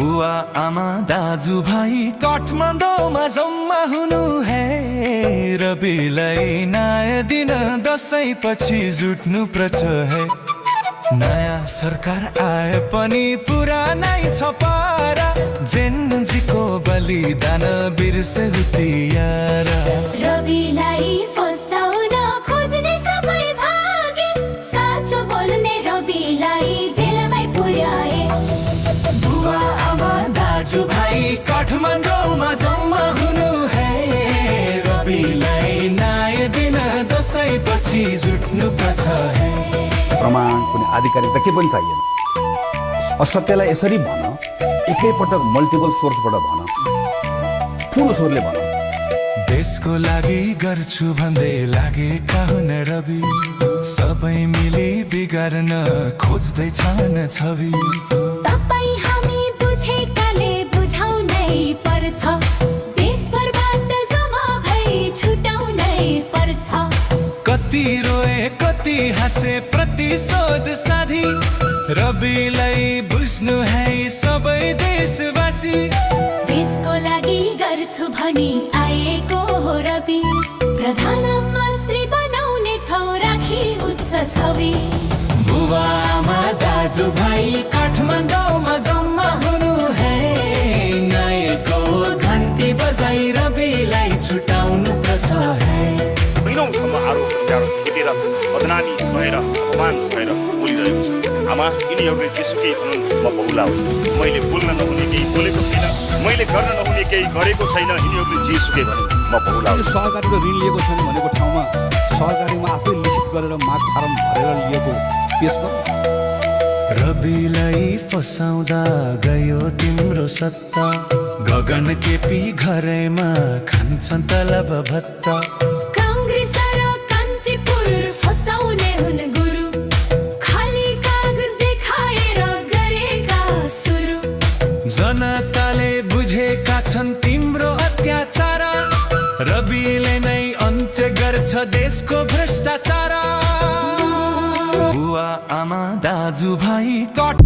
बुवा आमा दाजुभाइ काठमाडौँमा जम्मा हुनु है। रविलाई नयाँ दिन दसैँ पछि जुट्नु पर्छ है। नयाँ सरकार आए पनि पुरानै छ पारा, जेनजीको बलिदान बिर्से हुतियारा। रविलाई फसाउन खोज्ने सबै भागे, साँचो बोल्ने रविलाई जेलमै पुर्याए। बुवा आमा दाजुभाइ काठमाडौँमा जम्मा हुनु है। रविलाई नयाँ दिन दसैँ पछि जुट्नु पर्छ है। प्रमाण कुनै आधिकारिकता के पनि चाहिएन। असत्यलाई यसरी भन, एकैपटक मल्टिपल सोर्सबाट भन, ठुलो स्वरले भन। देशको लागि गर्छु भन्दै लागेका हुन रवि, सबै मिली बिगार्न खोज्दैछन् छवि। तपाईँ हामी बुझेकाले बुझाउनै पर्छ, देशभरबाट जम्मा भई छुटाउनै पर्छ। कति रोए कति हाँसे प्रतिशोध साधी, रविलाई बुझ्नु है सबै देशवासी। देशको लागि गर्छु भनी आएको हो रवि, प्रधानमन्त्री बनाउने छौ राखी उच्च छवि। बुवा आमा दाजुभाइ काठमाडौँमा जम्मा हुनु है। नयाँको घन्टी बजाई रविलाई छुटाउनु पर्छ है। महिनौसम्म आरोप प्रत्यारोप भेटेर बदनामी सहेर अपमान सहेर बोलिरहेको छ। आमा यिनीहरूले जेसुकै भनौँ म बहुला हुँ। मैले बोल्न नहुने केही बोलेको छैन, मैले गर्न नहुने केही गरेको छैन। यिनीहरूले जेसुकै भनौँ म बहुला हुँ। सहकारीको ऋण लिएको छैन भनेको ठाउँमा सहकारीमा आफै लिखित गरेर माग फारम भरेर लिएको पेश गर। रविलाई फसाउँदा गयो तिम्रो सत्ता, गगन केपी घरैमा खान्छन् तलब भत्ता। काङ्ग्रेस र कान्तिपुर फसाउने हुन् गुरु, खाली कागज देखाएर गरेका सुरु। जनताले बुझेका छन् तिम्रो अत्याचार, रविले नै अन्त्य गर्छ देशको भ्रष्टाचार। बुवा आमा दाजुभाइ काठ